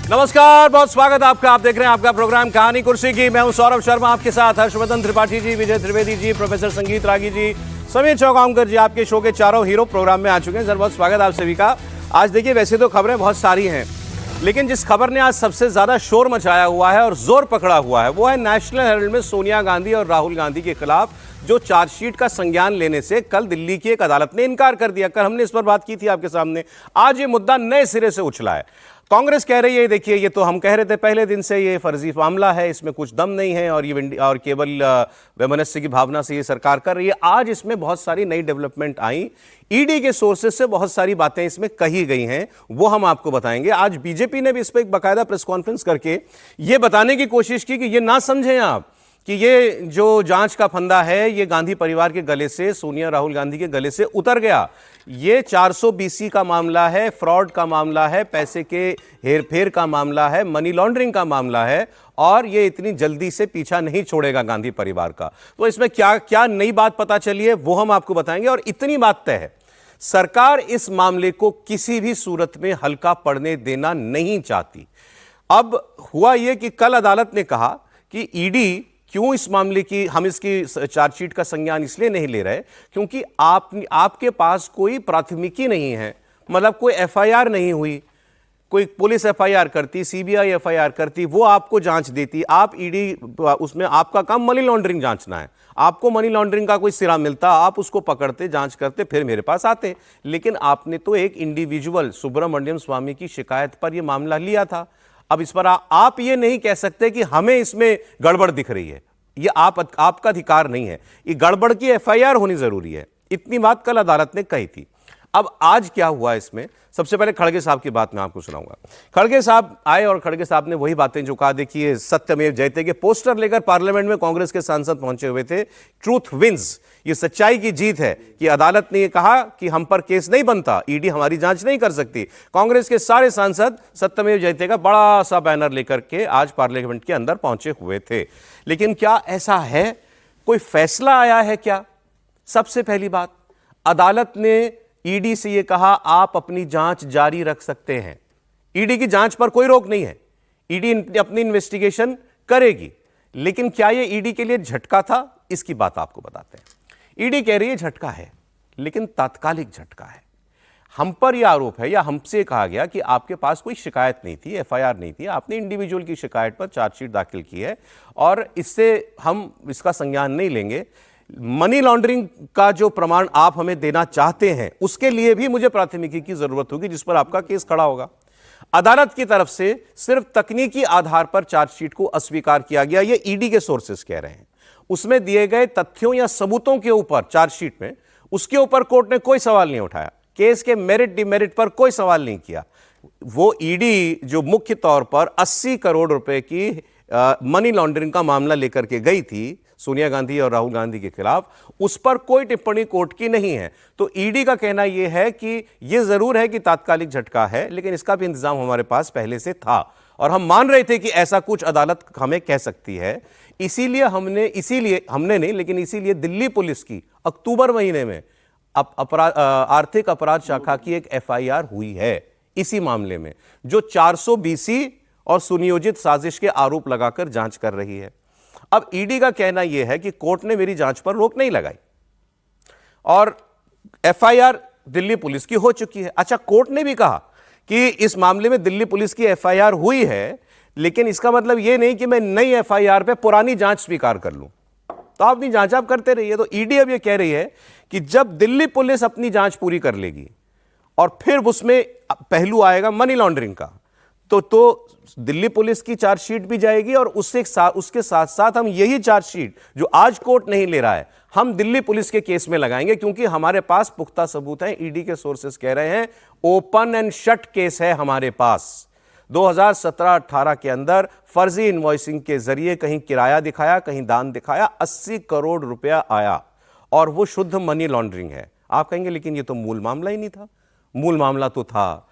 नमस्कार, बहुत स्वागत आपका। आप देख रहे हैं आपका प्रोग्राम कहानी कुर्सी की। मैं हूं सौरभ शर्मा, आपके साथ हर्षवर्धन त्रिपाठी जी, विजय त्रिवेदी जी, प्रोफेसर संगीत रागी जी, समीर चौगांवकर जी आपके शो के चारों हीरो प्रोग्राम में आ चुके हैं। सर बहुत स्वागत आप सभी का। आज देखिए, वैसे तो खबरें बहुत सारी हैं, लेकिन जिस खबर ने आज सबसे ज्यादा शोर मचाया हुआ है और जोर पकड़ा हुआ है वो है नेशनल हेराल्ड में सोनिया गांधी और राहुल गांधी के खिलाफ जो चार्जशीट का संज्ञान लेने से कल दिल्ली की एक अदालत ने इनकार कर दिया। कल हमने इस पर बात की थी आपके सामने। आज ये मुद्दा नए सिरे से उछला है। कांग्रेस कह रही है, देखिए ये तो हम कह रहे थे पहले दिन से ये फर्जी मामला है, इसमें कुछ दम नहीं है और ये और केवल वैमनस्य की भावना से ये सरकार कर रही है। आज इसमें बहुत सारी नई डेवलपमेंट आई, ईडी के सोर्सेज से बहुत सारी बातें इसमें कही गई हैं, वो हम आपको बताएंगे। आज बीजेपी ने भी इस पर एक बाकायदा प्रेस कॉन्फ्रेंस करके ये बताने की कोशिश की कि ये ना समझें आप कि ये जो जांच का फंदा है ये गांधी परिवार के गले से, सोनिया राहुल गांधी के गले से उतर गया। ये 420 का मामला है, फ्रॉड का मामला है, पैसे के हेरफेर का मामला है, मनी लॉन्ड्रिंग का मामला है और ये इतनी जल्दी से पीछा नहीं छोड़ेगा गांधी परिवार का। तो इसमें क्या क्या नई बात पता चली है वो हम आपको बताएंगे। और इतनी बात तय है, सरकार इस मामले को किसी भी सूरत में हल्का पड़ने देना नहीं चाहती। अब हुआ यह कि कल अदालत ने कहा कि ईडी क्यों इस मामले की, हम इसकी चार्जशीट का संज्ञान इसलिए नहीं ले रहे क्योंकि आपके पास कोई प्राथमिकी नहीं है, मतलब कोई एफआईआर नहीं हुई। कोई पुलिस एफआईआर करती, सीबीआई एफआईआर करती, वो आपको जांच देती, आप ईडी उसमें आपका काम मनी लॉन्ड्रिंग जांचना है, आपको मनी लॉन्ड्रिंग का कोई सिरा मिलता, आप उसको पकड़ते, जांच करते, फिर मेरे पास आते। लेकिन आपने तो एक इंडिविजुअल सुब्रमण्यम स्वामी की शिकायत पर यह मामला लिया था। अब इस पर आप ये नहीं कह सकते कि हमें इसमें गड़बड़ दिख रही है, ये आपका अधिकार नहीं है। ये गड़बड़ की एफआईआर होनी जरूरी है। इतनी बात कल अदालत ने कही थी। अब आज क्या हुआ इसमें, सबसे पहले खड़गे साहब की बात मैं आपको सुनाऊंगा। खड़गे साहब आए और खड़गे साहब ने वही बातें जो कहा। देखिए, सत्यमेव जयते के पोस्टर लेकर पार्लियामेंट में कांग्रेस के सांसद पहुंचे हुए थे। ट्रूथ विंस, ये सच्चाई की जीत है कि अदालत ने यह कहा कि हम पर केस नहीं बनता, ईडी हमारी जांच नहीं कर सकती। कांग्रेस के सारे सांसद सत्यमेव जयते का बड़ा सा बैनर लेकर के आज पार्लियामेंट के अंदर पहुंचे हुए थे। लेकिन क्या ऐसा है, कोई फैसला आया है क्या? सबसे पहली बात, अदालत ने ईडी से यह कहा आप अपनी जांच जारी रख सकते हैं। ईडी की जांच पर कोई रोक नहीं है, ईडी अपनी इन्वेस्टिगेशन करेगी। लेकिन क्या यह ईडी के लिए झटका था? इसकी बात आपको बताते हैं। ईडी कह रही है झटका है, लेकिन तात्कालिक झटका है। हम पर यह आरोप है या हमसे कहा गया कि आपके पास कोई शिकायत नहीं थी, एफआईआर नहीं थी, आपने इंडिविजुअल की शिकायत पर चार्जशीट दाखिल की है और इससे हम इसका संज्ञान नहीं लेंगे। मनी लॉन्ड्रिंग का जो प्रमाण आप हमें देना चाहते हैं उसके लिए भी मुझे प्राथमिकी की जरूरत होगी जिस पर आपका केस खड़ा होगा। अदालत की तरफ से सिर्फ तकनीकी आधार पर चार्जशीट को अस्वीकार किया गया, ये ईडी के सोर्सेस कह रहे हैं। उसमें दिए गए तथ्यों या सबूतों के ऊपर, चार्जशीट में, उसके ऊपर कोर्ट ने कोई सवाल नहीं उठाया। केस के मेरिट डिमेरिट पर कोई सवाल नहीं किया। वो ईडी जो मुख्य तौर पर 80 करोड़ रुपए की मनी लॉन्ड्रिंग का मामला लेकर के गई थी सोनिया गांधी और राहुल गांधी के खिलाफ, उस पर कोई टिप्पणी कोर्ट की नहीं है। तो ईडी का कहना यह है कि यह जरूर है कि तात्कालिक झटका है, लेकिन इसका भी इंतजाम हमारे पास पहले से था और हम मान रहे थे कि ऐसा कुछ अदालत हमें कह सकती है। इसीलिए दिल्ली पुलिस की अक्टूबर महीने में आर्थिक अपराध शाखा की एक एफआईआर हुई है इसी मामले में, जो 420 और सुनियोजित साजिश के आरोप लगाकर जांच कर रही है। अब ईडी का कहना यह है कि कोर्ट ने मेरी जांच पर रोक नहीं लगाई और एफआईआर दिल्ली पुलिस की हो चुकी है। अच्छा, कोर्ट ने भी कहा कि इस मामले में दिल्ली पुलिस की एफआईआर हुई है, लेकिन इसका मतलब यह नहीं कि मैं नई एफआईआर पे पुरानी जांच स्वीकार कर लूं। तो आप अपनी जांच आप करते रहिए। तो ईडी अब यह कह रही है कि जब दिल्ली पुलिस अपनी जांच पूरी कर लेगी और फिर उसमें पहलू आएगा मनी लॉन्ड्रिंग का, तो दिल्ली पुलिस की चार्जशीट भी जाएगी और उसके साथ साथ हम यही चार्जशीट जो आज कोर्ट नहीं ले रहा है, हम दिल्ली पुलिस के केस में लगाएंगे, क्योंकि हमारे पास पुख्ता सबूत हैं। ईडी के सोर्सेस कह रहे हैं ओपन एंड शट केस है हमारे पास। 2017-18 के अंदर फर्जी इनवॉइसिंग के जरिए कहीं किराया दिखाया, कहीं दान दिखाया, 80 करोड़ रुपया आया और वो शुद्ध मनी लॉन्ड्रिंग है। आप कहेंगे लेकिन ये तो मूल मामला ही नहीं था। मूल मामला तो था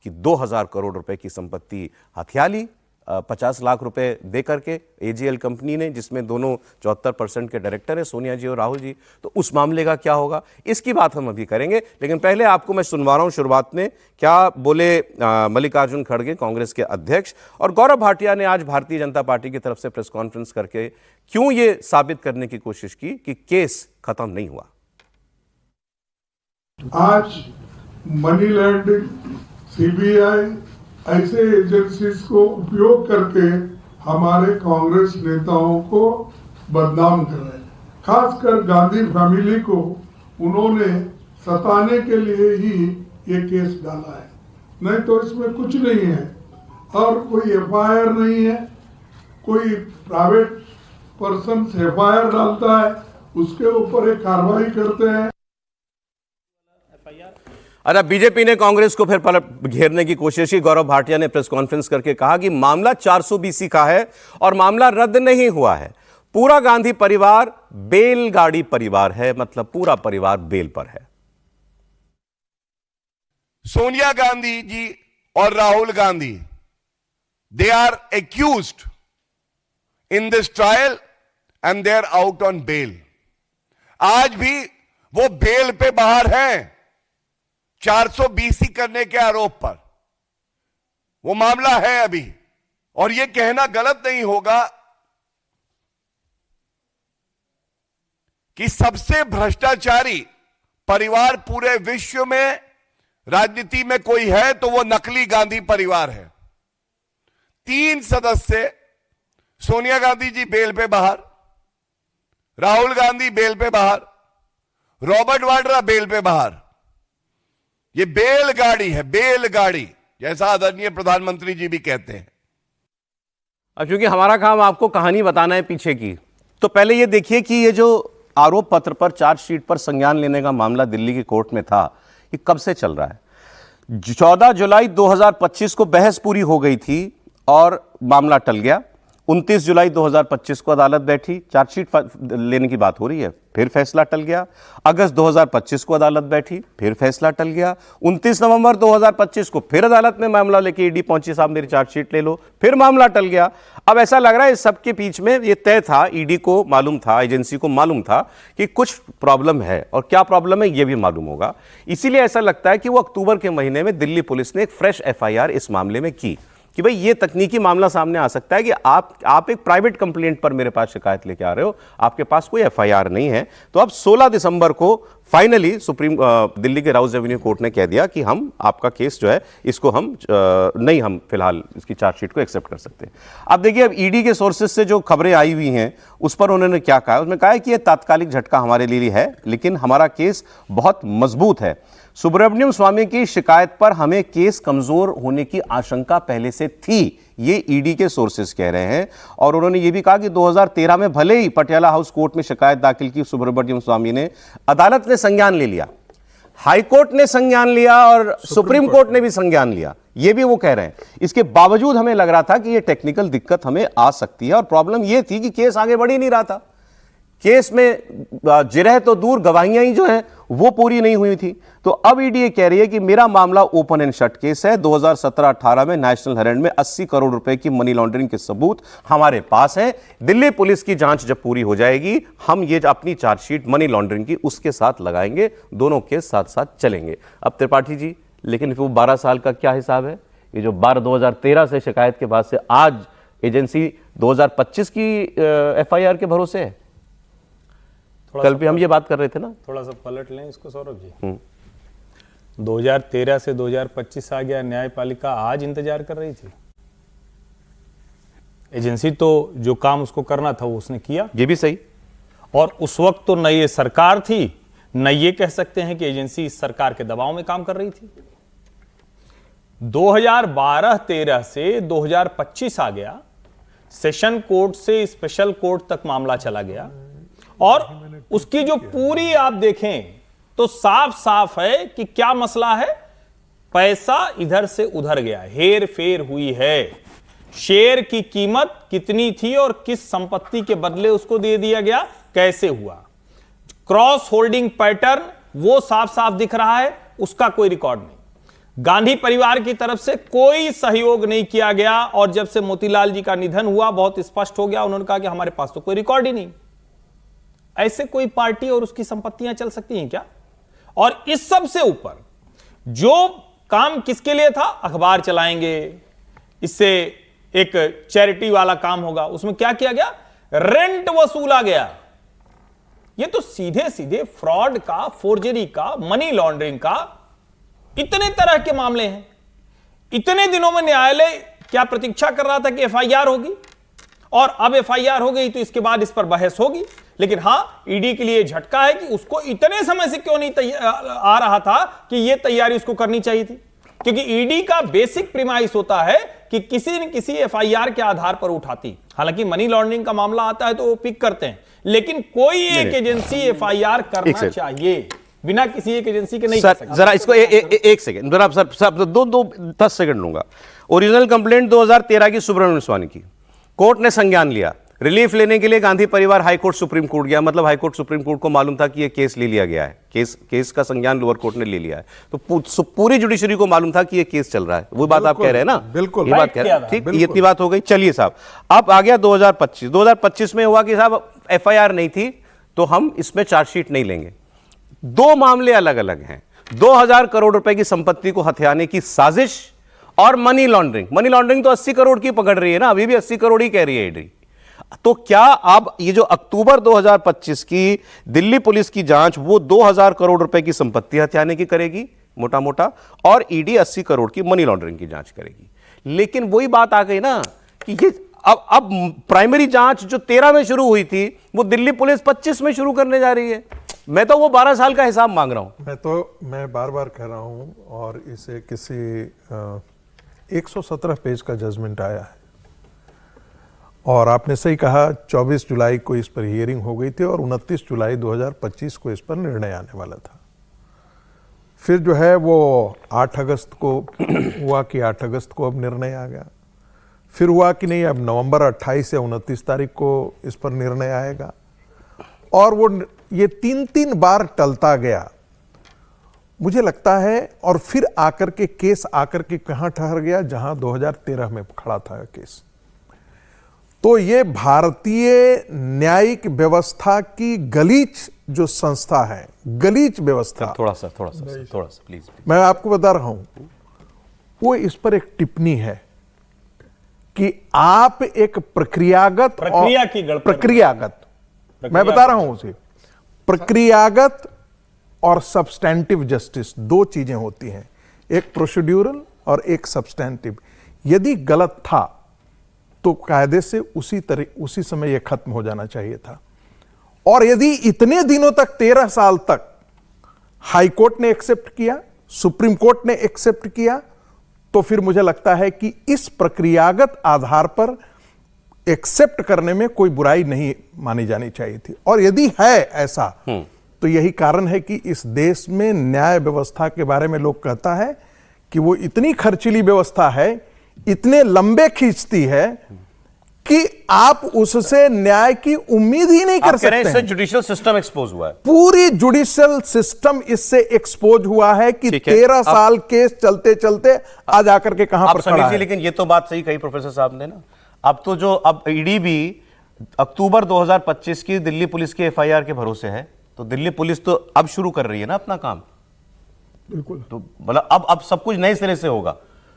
कि 2000 करोड़ रुपए की संपत्ति हथिया ली 50 लाख रुपए दे करके एजीएल कंपनी ने, जिसमें दोनों 74% के डायरेक्टर हैं, सोनिया जी और राहुल जी। तो उस मामले का क्या होगा, इसकी बात हम अभी करेंगे। लेकिन पहले आपको मैं सुनवा रहा हूं शुरुआत में क्या बोले मल्लिकार्जुन खड़गे, कांग्रेस के अध्यक्ष, और गौरव भाटिया ने आज भारतीय जनता पार्टी की तरफ से प्रेस कॉन्फ्रेंस करके क्यों ये साबित करने की कोशिश की कि केस खत्म नहीं हुआ। आज मनी लॉन्ड्रिंग, सीबीआई ऐसे एजेंसीज को उपयोग करके हमारे कांग्रेस नेताओं को बदनाम कर रहे हैं। खासकर गांधी फैमिली को उन्होंने सताने के लिए ही ये केस डाला है, नहीं तो इसमें कुछ नहीं है। और कोई एफआईआर नहीं है, कोई प्राइवेट पर्सन एफआईआर डालता है, उसके ऊपर एक कार्रवाई करते हैं। अच्छा, बीजेपी ने कांग्रेस को फिर पलट घेरने की कोशिश की। गौरव भाटिया ने प्रेस कॉन्फ्रेंस करके कहा कि मामला 420 का है और मामला रद्द नहीं हुआ है। पूरा गांधी परिवार बेलगाड़ी परिवार है, मतलब पूरा परिवार बेल पर है। सोनिया गांधी जी और Rahul Gandhi, they are accused in this trial and they are out on bail. आज भी वो बेल पे बाहर हैं 420 करने के आरोप पर। वो मामला है अभी, और यह कहना गलत नहीं होगा कि सबसे भ्रष्टाचारी परिवार पूरे विश्व में राजनीति में कोई है तो वो नकली गांधी परिवार है। 3 सदस्य, सोनिया गांधी जी बेल पे बाहर, राहुल गांधी बेल पे बाहर, रॉबर्ट वाड्रा बेल पे बाहर। ये बेलगाड़ी है, बेलगाड़ी, जैसा आदरणीय प्रधानमंत्री जी भी कहते हैं। अब चूंकि हमारा काम आपको कहानी बताना है पीछे की, तो पहले ये देखिए कि ये जो आरोप पत्र पर चार्जशीट पर संज्ञान लेने का मामला दिल्ली की कोर्ट में था, ये कब से चल रहा है। 14 जुलाई 2025 को बहस पूरी हो गई थी और मामला टल गया। 29 जुलाई 2025 को अदालत बैठी, चार्जशीट लेने की बात हो रही है, फिर फैसला टल गया। अगस्त 2025 को अदालत बैठी, फिर फैसला टल गया। 29 नवंबर 2025 को फिर अदालत में मामला लेके ईडी पहुंची, साहब मेरी चार्जशीट ले लो, फिर मामला टल गया। अब ऐसा लग रहा है इस सबके बीच में ये तय था, ईडी को मालूम था, एजेंसी को मालूम था कि कुछ प्रॉब्लम है, और क्या प्रॉब्लम है ये भी मालूम होगा। इसीलिए ऐसा लगता है कि वो अक्टूबर के महीने में दिल्ली पुलिस ने एक फ्रेश एफआईआर इस मामले में की कि भाई ये तकनीकी मामला सामने आ सकता है कि आप एक प्राइवेट कंप्लेंट पर मेरे पास शिकायत लेके आ रहे हो, आपके पास कोई एफआईआर नहीं है। तो अब 16 दिसंबर को फाइनली दिल्ली के राउज एवेन्यू कोर्ट ने कह दिया कि हम आपका केस जो है इसको हम फिलहाल इसकी चार्जशीट को एक्सेप्ट कर सकते हैं। अब देखिए, अब ईडी के सोर्सेज से जो खबरें आई हुई हैं उस पर उन्होंने क्या कहा, उसमें कहा है कि यह तात्कालिक झटका हमारे लिए है, लेकिन हमारा केस बहुत मजबूत है। सुब्रमण्यम स्वामी की शिकायत पर हमें केस कमजोर होने की आशंका पहले से थी, ये ईडी के सोर्सेज कह रहे हैं। और उन्होंने ये भी कहा कि 2013 में भले ही पटियाला हाउस कोर्ट में शिकायत दाखिल की सुब्रमण्यम स्वामी ने, अदालत ने संज्ञान ले लिया, हाई कोर्ट ने संज्ञान लिया और सुप्रीम कोर्ट ने भी संज्ञान लिया, ये भी वो कह रहे हैं। इसके बावजूद हमें लग रहा था कि ये टेक्निकल दिक्कत हमें आ सकती है, और प्रॉब्लम ये थी कि केस आगे बढ़ ही नहीं रहा था। केस में जिरह तो दूर, गवाहियां ही जो है वो पूरी नहीं हुई थी। तो अब ईडी कह रही है कि मेरा मामला ओपन एंड शट केस है। 2017-18 में नेशनल हेराल्ड में 80 करोड़ रुपए की मनी लॉन्ड्रिंग के सबूत हमारे पास हैं। दिल्ली पुलिस की जांच जब पूरी हो जाएगी, हम ये अपनी चार्जशीट मनी लॉन्ड्रिंग की उसके साथ लगाएंगे, दोनों केस साथ साथ चलेंगे। अब त्रिपाठी जी, लेकिन वो 12 साल का क्या हिसाब है? ये जो 2013 से शिकायत के बाद से आज एजेंसी 2025 की एफआईआर के भरोसे है। कल भी हम ये बात कर रहे थे ना, थोड़ा सा पलट लें इसको सौरभ जी। 2013 से 2025 आ गया, न्यायपालिका आज इंतजार कर रही थी। एजेंसी तो जो काम उसको करना था वो उसने किया, ये भी सही। और उस वक्त तो न ये सरकार थी, न ये कह सकते हैं कि एजेंसी इस सरकार के दबाव में काम कर रही थी। 2012-13 से 2025 आ गया, सेशन कोर्ट से स्पेशल कोर्ट तक मामला चला गया, और उसकी जो पूरी आप देखें तो साफ साफ है कि क्या मसला है। पैसा इधर से उधर गया, हेर फेर हुई है। शेयर की कीमत कितनी थी और किस संपत्ति के बदले उसको दे दिया गया, कैसे हुआ, क्रॉस होल्डिंग पैटर्न वो साफ साफ दिख रहा है, उसका कोई रिकॉर्ड नहीं। गांधी परिवार की तरफ से कोई सहयोग नहीं किया गया। और जब से मोतीलाल जी का निधन हुआ, बहुत स्पष्ट हो गया, उन्होंने कहा कि हमारे पास तो कोई रिकॉर्ड ही नहीं। ऐसे कोई पार्टी और उसकी संपत्तियां चल सकती हैं क्या? और इस सब से ऊपर जो काम किसके लिए था, अखबार चलाएंगे, इससे एक चैरिटी वाला काम होगा, उसमें क्या किया गया, रेंट वसूला गया। ये तो सीधे सीधे फ्रॉड का, फोर्जरी का, मनी लॉन्ड्रिंग का, इतने तरह के मामले हैं। इतने दिनों में न्यायालय क्या प्रतीक्षा कर रहा था कि एफआईआर होगी, और अब एफआईआर हो गई तो इसके बाद इस पर बहस होगी। लेकिन हां, ईडी के लिए झटका है कि उसको इतने समय से क्यों नहीं आ रहा था कि यह तैयारी उसको करनी चाहिए थी, क्योंकि ईडी का बेसिक प्रीमाइस होता है कि किसी न किसी एफआईआर के आधार पर उठाती। हालांकि मनी लॉन्ड्रिंग का मामला आता है तो वो पिक करते हैं, लेकिन कोई एक एजेंसी एफआईआर करना चाहिए, बिना किसी एक एजेंसी के नहीं कर सकती। जरा इसको एक सेकंड, जरा सर 10 सेकंड लूंगा। ओरिजिनल कंप्लेंट 2013 की सुब्रमण्यम स्वामी की, कोर्ट ने संज्ञान लिया, रिलीफ लेने के लिए गांधी परिवार हाईकोर्ट सुप्रीम कोर्ट गया, मतलब हाईकोर्ट सुप्रीम कोर्ट को मालूम था कि यह केस ले लिया गया है, केस का संज्ञान लोअर कोर्ट ने ले लिया है, तो पूरी जुडिशरी को मालूम था कि यह केस चल रहा है। वो बात आप कह रहे हैं ना? बिल्कुल, ये बात कह रहे हैं, ठीक, ये इतनी बात हो गई। चलिए साहब, अब आ गया 2025 में हुआ कि साहब एफआईआर नहीं थी तो हम इसमें चार्जशीट नहीं लेंगे। दो मामले अलग अलग हैं, 2000 करोड़ रुपए की संपत्ति को हथियाने की साजिश और मनी लॉन्ड्रिंग तो 80 करोड़ की पकड़ रही है ना, अभी भी 80 करोड़ ही कह रही है ईडी। तो क्या अब ये जो अक्टूबर 2025 की दिल्ली पुलिस की जांच, वो 2000 करोड़ रुपए की संपत्ति हथियाने की करेगी मोटा मोटा, और ईडी 80 करोड़ की मनी लॉन्ड्रिंग की जांच करेगी। लेकिन वही बात आ गई ना कि ये अब प्राइमरी जांच जो 13 में शुरू हुई थी, वो दिल्ली पुलिस 25 में शुरू करने जा रही है। मैं तो वो 12 साल का हिसाब मांग रहा हूं। मैं बार बार कह रहा हूं, और इसे किसी 117 पेज का जजमेंट आया है, और आपने सही कहा 24 जुलाई को इस पर हियरिंग हो गई थी और 29 जुलाई 2025 को इस पर निर्णय आने वाला था। फिर जो है वो 8 अगस्त को हुआ कि 8 अगस्त को अब निर्णय आ गया। फिर हुआ कि नहीं, अब नवंबर 28 या 29 तारीख को इस पर निर्णय आएगा। और वो ये 3 बार टलता गया, मुझे लगता है। और फिर आकर के केस आकर के कहां ठहर गया, जहां 2013 में खड़ा था केस। तो ये भारतीय न्यायिक व्यवस्था की गलीच जो संस्था है, गलीच व्यवस्था, थोड़ा सा प्लीज, मैं आपको बता रहा हूं, वो इस पर एक टिप्पणी है कि आप एक प्रक्रियागत मैं बता रहा हूं उसे, प्रक्रियागत और सब्सटैंटिव जस्टिस दो चीजें होती हैं, एक प्रोसीड्यूरल और एक सब्सटैंटिव। यदि गलत था तो कायदे से उसी समय यह खत्म हो जाना चाहिए था। और यदि इतने दिनों तक 13 साल तक हाई कोर्ट ने एक्सेप्ट किया, सुप्रीम कोर्ट ने एक्सेप्ट किया, तो फिर मुझे लगता है कि इस प्रक्रियागत आधार पर एक्सेप्ट करने में कोई बुराई नहीं मानी जानी चाहिए थी। और यदि है ऐसा, तो यही कारण है कि इस देश में न्याय व्यवस्था के बारे में लोग कहता है कि वो इतनी खर्चीली व्यवस्था है, इतने लंबे खींचती है कि आप उससे न्याय की उम्मीद ही नहीं कर सकते। इससे जुडिशियल सिस्टम एक्सपोज हुआ है, पूरी जुडिशियल सिस्टम इससे एक्सपोज हुआ है कि 13 साल केस चलते चलते आज आकर के कहां पर खड़ा है। लेकिन ये तो बात सही कही प्रोफेसर साहब ने ना, अब ईडी भी अक्टूबर 2025 की दिल्ली पुलिस की एफआईआर के भरोसे है, तो दिल्ली पुलिस तो अब शुरू कर रही है ना अपना काम। बिल्कुल, तो मतलब अब सब कुछ नए सिरे से होगा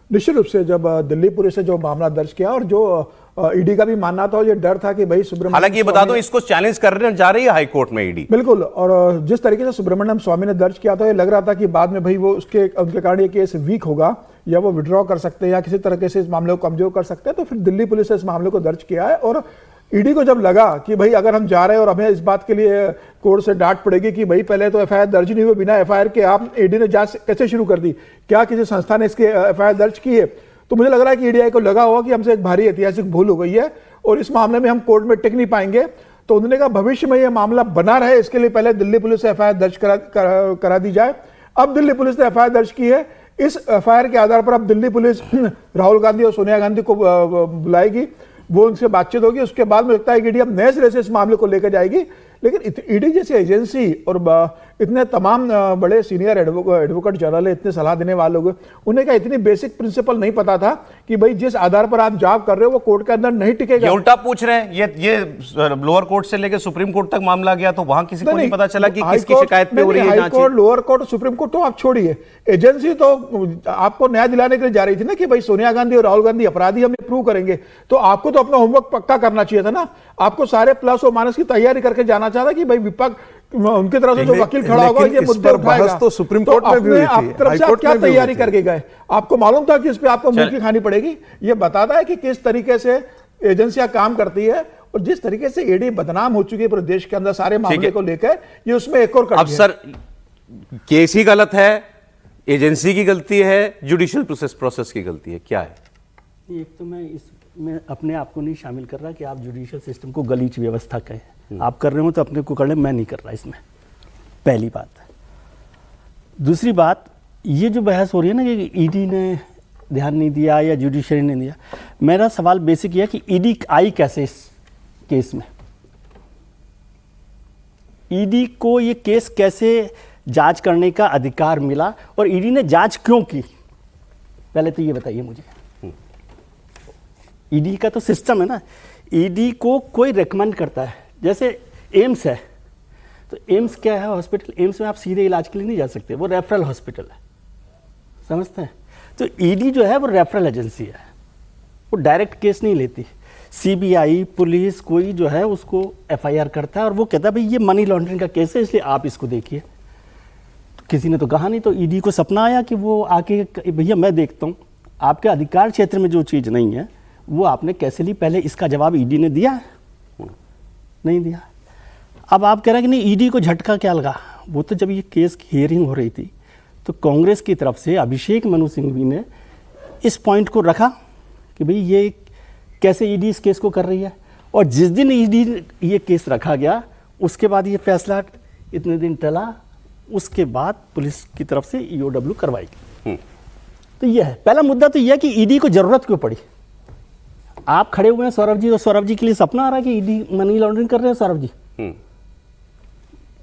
निश्चित रूप से। जब दिल्ली पुलिस ने जो मामला दर्ज किया, और जो ईडी का भी मानना था, ये डर था कि भाई सुब्रमण्यम, हालांकि ये बता दो, इसको चैलेंज करने जा रही है हाई कोर्ट में ईडी। बिल्कुल, और जिस तरीके से सुब्रमण्यम स्वामी ने दर्ज किया था, ये लग रहा था कि बाद में भाई वो उनके कारण ये केस वीक होगा, या वो विड्रॉ कर सकते हैं, या किसी तरीके से इस मामले को कमजोर कर सकते हैं। तो फिर दिल्ली पुलिस ने इस मामले को दर्ज किया है, और ईडी को जब लगा कि भाई अगर हम जा रहे हैं और हमें इस बात के लिए कोर्ट से डांट पड़ेगी कि भाई पहले तो एफआईआर दर्ज नहीं हुई, बिना एफआईआर के आप ईडी ने जांच कैसे शुरू कर दी, क्या किसी संस्था ने इसके एफआईआर दर्ज की है, तो मुझे लग रहा है कि ईडी को लगा होगा कि हमसे एक भारी ऐतिहासिक भूल हो गई है और इस मामले में हम कोर्ट में टिक नहीं पाएंगे। तो उन्होंने कहा भविष्य में यह मामला बना रहे, इसके लिए पहले दिल्ली पुलिस से एफआईआर दर्ज करा दी जाए। अब दिल्ली पुलिस ने एफआईआर दर्ज की है, इस एफआईआर के आधार पर अब दिल्ली पुलिस राहुल गांधी और सोनिया गांधी को बुलाएगी, वो उनसे बातचीत होगी। उसके बाद मुझे लगता है कि ईडी अब नए सिरे से इस मामले को लेकर जाएगी लेकिन ईडी जैसी एजेंसी और इतने तमाम बड़े सीनियर एडवोकेट जनरल है, इतने सलाह देने वाले लोग, उन्हें क्या इतनी बेसिक प्रिंसिपल नहीं पता था कि भाई जिस आधार पर आप जॉब कर रहे हो वो कोर्ट के अंदर नहीं ये टिकेगा? उल्टा पूछ रहे हैं, ये लोअर कोर्ट से लेकर सुप्रीम कोर्ट तक मामला गया तो वहां किसी को नहीं पता चला कि किसकी शिकायत पे हो रही है हाई जांच? Court, lower court, supreme court तो आप छोड़िए, एजेंसी तो आपको न्याय दिलाने के लिए जा रही थी ना कि भाई सोनिया गांधी और राहुल गांधी अपराधी, हम प्रूव करेंगे। तो आपको तो अपना होमवर्क पक्का करना चाहिए था ना, आपको सारे प्लस और माइनस की तैयारी करके जाना चाहता कि भाई विपक्ष उनकी तरफ से जो वकील खड़ा होगा ये मुद्दे उठाएगा। तो सुप्रीम कोर्ट में भी हुई थी, आप तरफ से आप क्या तैयारी करके गए? आपको मालूम था कि इस पे आपको मुंह की खानी पड़ेगी? ये बताता है कि किस तरीके से एजेंसियां काम करती है और जिस तरीके से ईडी बदनाम हो चुकी है पूरे देश के अंदर सारे मामले को लेकर, ये उसमें एक और कर अब दिया। सर केस ही गलत है, एजेंसी की गलती है, जुडिशियल प्रोसेस की गलती है, क्या है? एक तो मैं अपने आप को नहीं शामिल कर रहा कि आप जुडिशियल सिस्टम को गलीच व्यवस्था कहें। आप कर रहे हो तो अपने को कर ले, मैं नहीं कर रहा इसमें, पहली बात। दूसरी बात, ये जो बहस हो रही है ना कि ईडी ने ध्यान नहीं दिया या जुडिशरी ने दिया, मेरा सवाल बेसिक यह है कि ईडी आई कैसे इस केस में? ईडी को ये केस कैसे जांच करने का अधिकार मिला और ईडी ने जांच क्यों की? पहले तो ये बताइए मुझे। ईडी का तो सिस्टम है ना, ईडी को कोई रेकमेंड करता है, जैसे एम्स है तो एम्स क्या है? हॉस्पिटल। एम्स में आप सीधे इलाज के लिए नहीं जा सकते, वो रेफरल हॉस्पिटल है, समझते हैं? तो ईडी जो है वो रेफरल एजेंसी है, वो डायरेक्ट केस नहीं लेती। सीबीआई, पुलिस कोई जो है उसको एफआईआर करता है और वो कहता है भाई ये मनी लॉन्ड्रिंग का केस है इसलिए आप इसको देखिए। तो किसी ने तो कहा नहीं, तो ईडी को सपना आया कि वो आके भैया मैं देखता हूँ आपके अधिकार क्षेत्र में जो चीज़ नहीं है वो आपने कैसे ली। पहले इसका जवाब ईडी ने दिया? नहीं दिया। अब आप कह रहे हैं कि नहीं ईडी को झटका क्या लगा? वो तो जब ये केस की हियरिंग हो रही थी तो कांग्रेस की तरफ से अभिषेक मनु सिंघवी ने इस पॉइंट को रखा कि भाई ये कैसे ईडी इस केस को कर रही है, और जिस दिन ईडी ये केस रखा गया उसके बाद ये फैसला इतने दिन टला, उसके बाद पुलिस की तरफ से ईओडब्ल्यू करवाई गई। तो ये है पहला मुद्दा। तो यह है कि ईडी को जरूरत क्यों पड़ी? आप खड़े हुए हैं सौरभ जी, तो सौरभ जी के लिए सपना आ रहा है कि ईडी मनी लॉन्ड्रिंग कर रहे हैं सौरभ जी?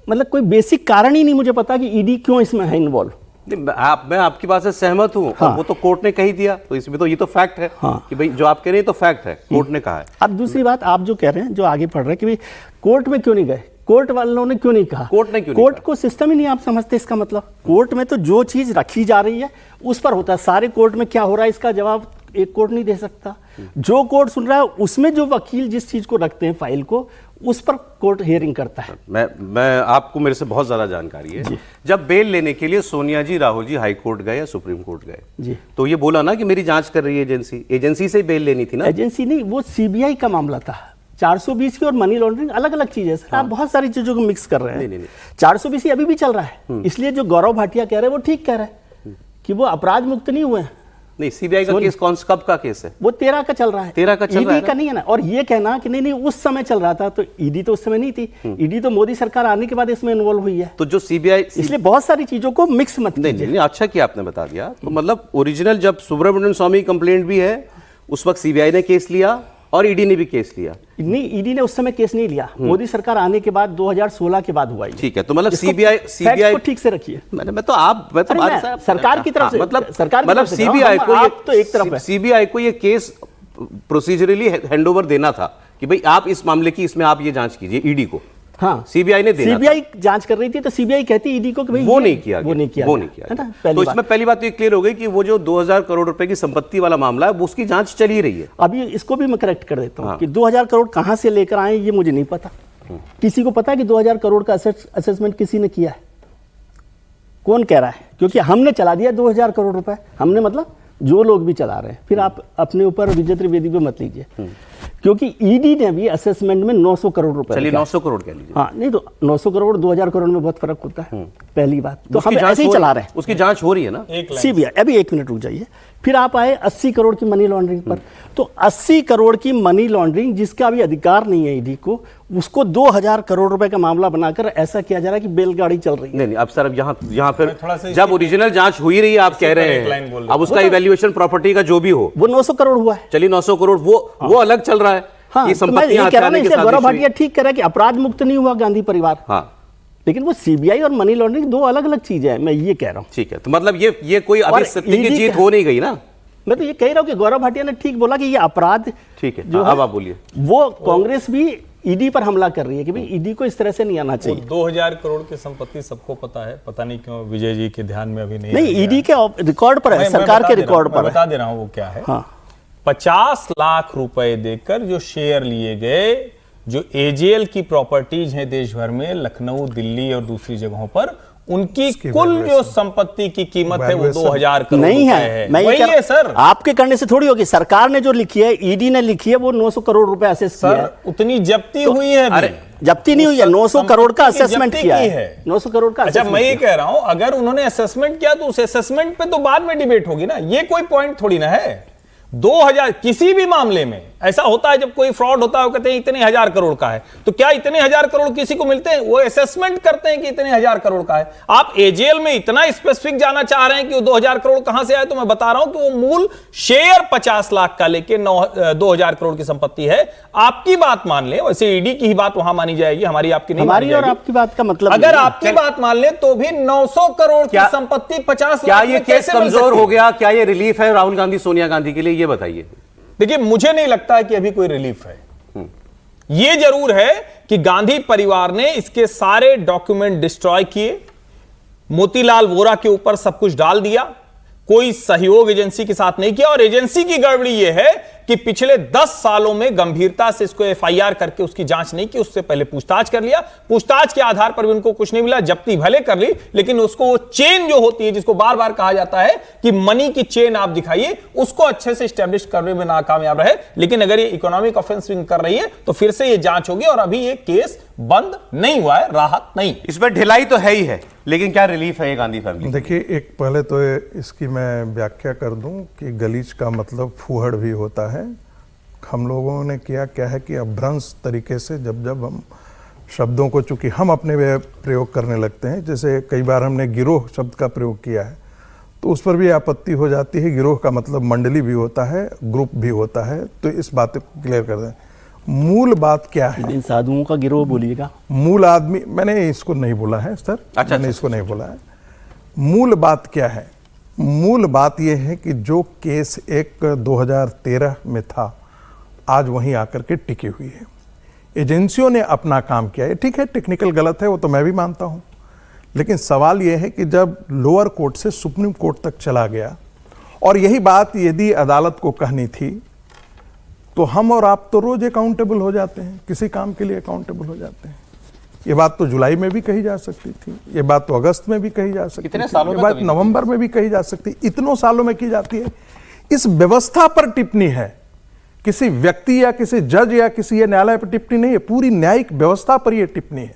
मतलब कोई बेसिक कारण ही नहीं मुझे पता कि ईडी क्यों इसमें है इन्वॉल्व। मैं आपकी बात से सहमत हूं। हाँ। वो तो कोर्ट ने कही दिया, तो इसमें तो ये तो फैक्ट है। हाँ। कि भाई जो आप कह रहे हैं तो फैक्ट है, कोर्ट ने कहा है। अब दूसरी बात आप जो कह रहे हैं, जो आगे पढ़ रहे हैं कि भाई कोर्ट में क्यों नहीं गए, कोर्ट वालों ने क्यों नहीं कहा? कोर्ट ने क्यों नहीं कोर्ट कहा? को सिस्टम ही नहीं आप समझते। इसका मतलब कोर्ट में तो जो चीज रखी जा रही है उस पर होता है। सारे कोर्ट में क्या हो रहा है इसका जवाब एक कोर्ट नहीं दे सकता। जो कोर्ट सुन रहा है उसमें जो वकील जिस चीज को रखते हैं फाइल को, उस पर कोर्ट हियरिंग करता है। मैं आपको मेरे से बहुत ज्यादा जानकारी है। जब बेल लेने के लिए सोनिया जी, राहुल जी हाई कोर्ट गए या सुप्रीम कोर्ट गए जी, तो ये बोला ना कि मेरी जांच कर रही है एजेंसी, एजेंसी से बेल लेनी थी ना। एजेंसी नहीं, वो सीबीआई का मामला था। 420 की और मनी लॉन्ड्रिंग अलग अलग चीज है सर। आप बहुत सारी चीजों को मिक्स कर रहे हैं। नहीं। 420 अभी भी चल रहा है, इसलिए जो गौरव भाटिया कह रहे हैं वो ठीक कह रहे हैं कि वो अपराध मुक्त नहीं हुए हैं। नहीं, सीबीआई का केस कब का केस है? वो 13 का चल रहा है। 13 का चल रहा है ईडी का नहीं है ना। और ये कहना कि नहीं उस समय चल रहा था, तो ईडी तो उस समय नहीं थी। ईडी तो मोदी सरकार आने के बाद इसमें इन्वॉल्व हुई है। तो जो सीबीआई, इसलिए बहुत सारी चीजों को मिक्स मत कीजिए। नहीं, अच्छा किया आपने बता दिया। तो मतलब ओरिजिनल जब सुब्रमण्यम स्वामी कंप्लेंट भी है उस वक्त सीबीआई ने केस लिया और ईडी ने भी केस लिया। नहीं, ईडी ने उस समय केस नहीं लिया, मोदी सरकार आने के बाद 2016 के बाद हुआ। ठीक है, तो मतलब सीबीआई को ठीक से रखिए। मैं तो सरकार की तरफ से, मतलब सरकार मतलब सीबीआई को आप तो एक तरफ है। सीबीआई को ये केस प्रोसीजरली हैंडओवर देना था कि भाई आप इस मामले की इसमें आप ये जांच कीजिए ईडी को। हाँ, सीबीआई ने देना सीबीआई जांच कर रही थी तो सीबीआई कहती ईडी को कि भाई वो नहीं किया, वो नहीं किया है ना। तो इसमें पहली बात तो ये क्लियर हो गई कि वो जो 2000 करोड़ रुपए की संपत्ति वाला मामला है वो उसकी जांच चल ही रही है। अभी इसको भी मैं करेक्ट कर देता हूँ कि 2000 करोड़ कहां से लेकर आए ये मुझे नहीं पता। किसी को पता है कि 2000 करोड़ का असेसमेंट किसी ने किया है? कौन कह रहा है? क्योंकि हमने चला दिया 2000 करोड़ रुपए। हमने मतलब जो लोग भी चला रहे हैं। फिर आप अपने ऊपर विजय त्रिवेदी पे मत लीजिए, क्योंकि ईडी ने भी असेसमेंट में 900 करोड़ रुपए। चलिए 900 करोड़ कह लीजिए। हाँ, नहीं तो 900 करोड़ 2000 करोड़ में बहुत फर्क होता है। पहली बात तो हम ऐसे ही चला रहे हैं। उसकी जांच हो रही है ना सीबीआई। अभी 1 मिनट रुक जाइए। फिर आप आए 80 करोड़ की मनी लॉन्ड्रिंग पर। तो 80 करोड़ की मनी लॉन्ड्रिंग जिसका अभी अधिकार नहीं है ईडी को, उसको 2000 करोड़ रुपए का मामला बनाकर ऐसा किया जा रहा है कि बैलगाड़ी चल रही है। नहीं, अब सर अब यहाँ फिर जब ओरिजिनल जांच हो ही रही है, आप कह रहे हैं अब उसका इवैल्यूएशन प्रॉपर्टी का जो भी हो, वो 900 करोड़ हुआ है। चलिए 900 करोड़ वो अलग चल रहा है। हाँ, ये तो मैं संपत्तियां ये कह रहा हूं ना, हथियाने के इसलिए गौरव साजिश हुई। भाटिया ठीक कह रहा है कि अपराध मुक्त नहीं हुआ गांधी परिवार, हाँ लेकिन वो सीबीआई और मनी लॉन्ड्रिंग दो अलग अलग चीजें हैं, मैं ये कह रहा हूं। ठीक है, तो मतलब ये कोई और अभी सत्य की ED जीत का- हो नहीं गई ना। मैं तो ये कह रहा हूं कि गौरव भाटिया ने ठीक बोला कि ये अपराध ठीक है, जो अब है, आप बोलिए। वो कांग्रेस भी ईडी पर हमला कर रही है कि भाई ईडी को इस तरह से नहीं आना वो चाहिए। 2000 करोड़ की संपत्ति सबको पता है, पता नहीं क्यों विजय जी के ध्यान में अभी नहीं नहीं, आ ईडी के रिकॉर्ड पर है, मैं सरकार बता के दे रहा हूं, रिकॉर्ड पर मैं है। बता दे रहा हूं वो क्या है। हाँ 50 लाख रुपए देकर जो शेयर लिए गए, जो एजेएल की प्रॉपर्टीज हैं देश भर में, लखनऊ, दिल्ली और दूसरी जगहों पर, उनकी कुल जो संपत्ति की कीमत है वो 2000 करोड़ नहीं रुपए है, मैं ये वही कह- है सर। आपके करने से थोड़ी होगी, सरकार ने जो लिखी है, ईडी ने लिखी है, वो 900 करोड़ रुपए असेस किया है। सर उतनी जब्ती हुई है अभी। अरे, जब्ती नहीं हुई है, 900 करोड़ का संपत्ति की असेसमेंट जब्ती किया की है, 900 करोड़ का अच्छा, assessment मैं ये किया। कह रहा हूं, अगर उन्होंने असेसमेंट किया तो उस असेसमेंट पे तो बाद में डिबेट होगी ना, ये कोई पॉइंट थोड़ी ना है। 2000 किसी भी मामले में ऐसा होता है, जब कोई फ्रॉड होता है, वो कहते हैं इतने 1000 करोड़ का है, तो क्या इतने 1000 करोड़ किसी को मिलते हैं? वो असेसमेंट करते हैं कि इतने 1000 करोड़ का है। आप एजेएल में इतना स्पेसिफिक जाना चाह रहे हैं कि वो 2000 करोड़ कहां से आए, तो मैं बता रहा हूं कि वो मूल शेयर 50 लाख का लेके 2000 करोड़ की संपत्ति है। आपकी बात मान ले, वैसे ईडी की ही बात वहां मानी जाएगी, हमारी आपकी नहीं मानी हमारी और जाएगी। आपकी बात का मतलब अगर नहीं है। आपकी बात मान ले तो भी 900 करोड़ की क्या- संपत्ति 50 क्या लाख ये में केस कैसे मिल कमजोर सकती हो है? गया? क्या ये रिलीफ है राहुल गांधी सोनिया गांधी के लिए? ये बताइए। देखिए, मुझे नहीं लगता है कि अभी कोई रिलीफ है। यह जरूर है कि गांधी परिवार ने इसके सारे डॉक्यूमेंट डिस्ट्रॉय किए, मोतीलाल वोरा के ऊपर सब कुछ डाल दिया, कोई सहयोग एजेंसी के साथ नहीं किया। और एजेंसी की गड़बड़ी यह है कि पिछले 10 सालों में गंभीरता से इसको एफआईआर करके उसकी जांच नहीं की, उससे पहले पूछताछ कर लिया, पूछताछ के आधार पर भी उनको कुछ नहीं मिला, जब्ती भले कर ली, लेकिन उसको वो चेन जो होती है, जिसको बार बार कहा जाता है कि मनी की चेन आप दिखाइए, उसको अच्छे से स्टैब्लिश करने में नाकामयाब रहे। लेकिन अगर ये इकोनॉमिक ऑफेंसिंग कर रही है तो फिर से ये जांच होगी, और अभी ये केस बंद नहीं हुआ है, राहत नहीं। इसमें ढिलाई तो है ही है, लेकिन क्या रिलीफ है ये गांधी फैमिली? देखिए, एक पहले तो इसकी मैं व्याख्या कर दूं कि गलीच का मतलब फूहड़ भी होता है। हम लोगों ने क्या है कि अभ्रंश तरीके से जब हम शब्दों को, चूंकि हम अपने प्रयोग करने लगते हैं, जैसे कई बार हमने गिरोह शब्द का प्रयोग किया है, तो उस पर भी आपत्ति हो जाती है। गिरोह का मतलब मंडली भी होता है, ग्रुप भी होता है। तो इस बात को क्लियर कर दें, मूल बात क्या है। इन साधुओं का गिरोह बोलिएगा। मूल आदमी, मैंने इसको नहीं बोला है सर, मैंने इसको नहीं बोला है। मूल बात क्या है? मूल बात यह है कि जो केस एक 2013 में था, आज वहीं आकर के टिकी हुई है। एजेंसियों ने अपना काम किया है, ठीक है, टेक्निकल गलत है, वो तो मैं भी मानता हूं, लेकिन सवाल यह है कि जब लोअर कोर्ट से सुप्रीम कोर्ट तक चला गया, और यही बात यदि अदालत को कहनी थी, तो हम और आप तो रोज अकाउंटेबल हो जाते हैं, किसी काम के लिए अकाउंटेबल हो जाते हैं। ये बात तो जुलाई में भी कही जा सकती थी, ये बात तो अगस्त में भी कही जा सकती कितने थी, सालों ये में बात कभी नवंबर में भी कही जा सकती, इतनों सालों में की जाती है। इस व्यवस्था पर टिप्पणी है, किसी व्यक्ति या किसी जज या किसी ये न्यायालय पर टिप्पणी नहीं है, पूरी न्यायिक व्यवस्था पर यह टिप्पणी है।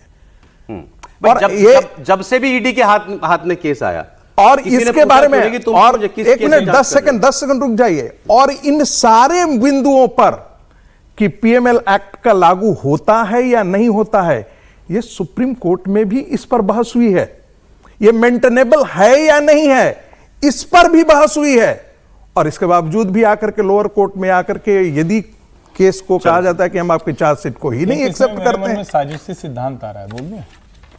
और जब से भी ईडी के हाथ में केस आया, और किसी ने इसके पूछा बारे क्यों नहीं में, कि तुम और किस एक केस मिनट, में जांच 10 कर रहे हो? सेकंड रुक जाइए। और इन सारे बिंदुओं पर कि पीएमएल एक्ट का लागू होता है या नहीं होता है, यह सुप्रीम कोर्ट में भी इस पर बहस हुई है। यह मेंटेनेबल है या नहीं है, इस पर भी बहस हुई है। और इसके बावजूद भी आकर के लोअर कोर्ट में आकर के यदि केस को कहा जाता है कि हम आपकी चार्जशीट को ही नहीं एक्सेप्ट करते हैं। साजिशी सिद्धांत आ रहा है, बोलिए।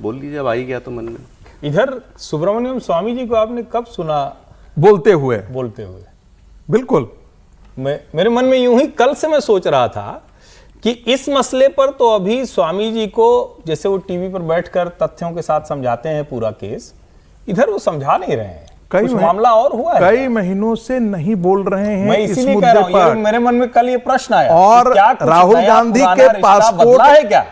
बोल लीजिए, अब आई गया तो मन में। इधर सुब्रमण्यम स्वामी जी को आपने कब सुना बोलते हुए? बिल्कुल। मेरे मन में यूं ही कल से मैं सोच रहा था कि इस मसले पर तो अभी स्वामी जी को, जैसे वो टीवी पर बैठकर तथ्यों के साथ समझाते हैं पूरा केस, इधर वो समझा नहीं रहे हैं। कुछ मामला और हुआ है, कई महीनों से नहीं बोल रहे हैं। मैं इस इसीलिए मुद्दे कह रहा हूं, पर। मेरे मन में कल ये प्रश्न आया और कि क्या कुछ राहुल नया गांधी पुराना के रिश्ता पासपोर्ट, बदला है क्या?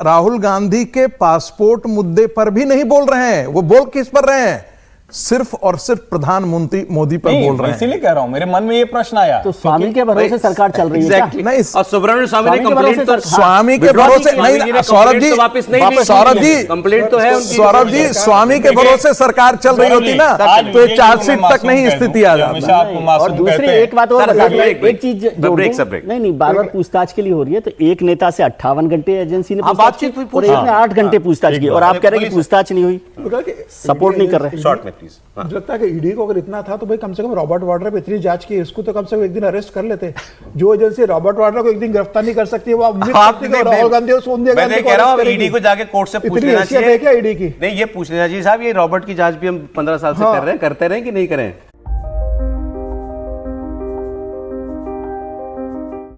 राहुल गांधी के पासपोर्ट मुद्दे पर भी नहीं बोल रहे हैं। वो बोल किस पर रहे हैं? सिर्फ और सिर्फ प्रधानमंत्री मोदी पर बोल रहे हैं। इसीलिए कह रहा हूं, मेरे मन में ये प्रश्न आया। तो स्वामी के भरोसे सरकार चल रही है क्या? नहीं, और सुब्रमण्यम स्वामी ने स्वामी के कंप्लेंट भरोसे तो, स्वामी के भरोसे नहीं, सौरभ जी, वापस नहीं ली। सौरभ जी, कंप्लेंट तो है उनकी। सौरभ जी, स्वामी के भरोसे सरकार चल रही होती ना, तो ये चार्जशीट तक नहीं स्थिति आ जाती। और दूसरी एक बात और बता दूं, एक चीज जोड़ ब्रेक दूं। नहीं, बार-बार पूछताछ के लिए हो रही है, तो एक नेता से 58 घंटे एजेंसी ने बातचीत हुई, और एक ने 8 घंटे पूछताछ की, और आप कह रहे हैं कि पूछताछ नहीं हुई, सपोर्ट नहीं कर रहे। शॉर्ट में प्लीज। मुझे लगता है कि ईडी को अगर इतना था तो भाई कम से कम रॉबर्ट वाड्रा पे इतनी जांच की, इसको तो कम से कम एक दिन अरेस्ट कर लेते। जो एजेंसी रॉबर्ट वाड्रा को एक दिन गिरफ्तार नहीं कर सकती है, वो उम्मीद करती है कि राहुल गांधी और सोनिया गांधी मैं को कह रहा arrest हूँ ईडी करेगी। को जाके कोर्ट से पूछ इतनी लेना हैसियत चाहिए है क्या ईडी की? नहीं, ये पूछ लेना चाहिए साहब, ये रॉबर्ट की जांच भी हम 15 साल से हाँ। कर रहे हैं, करते रहे कि नहीं करें।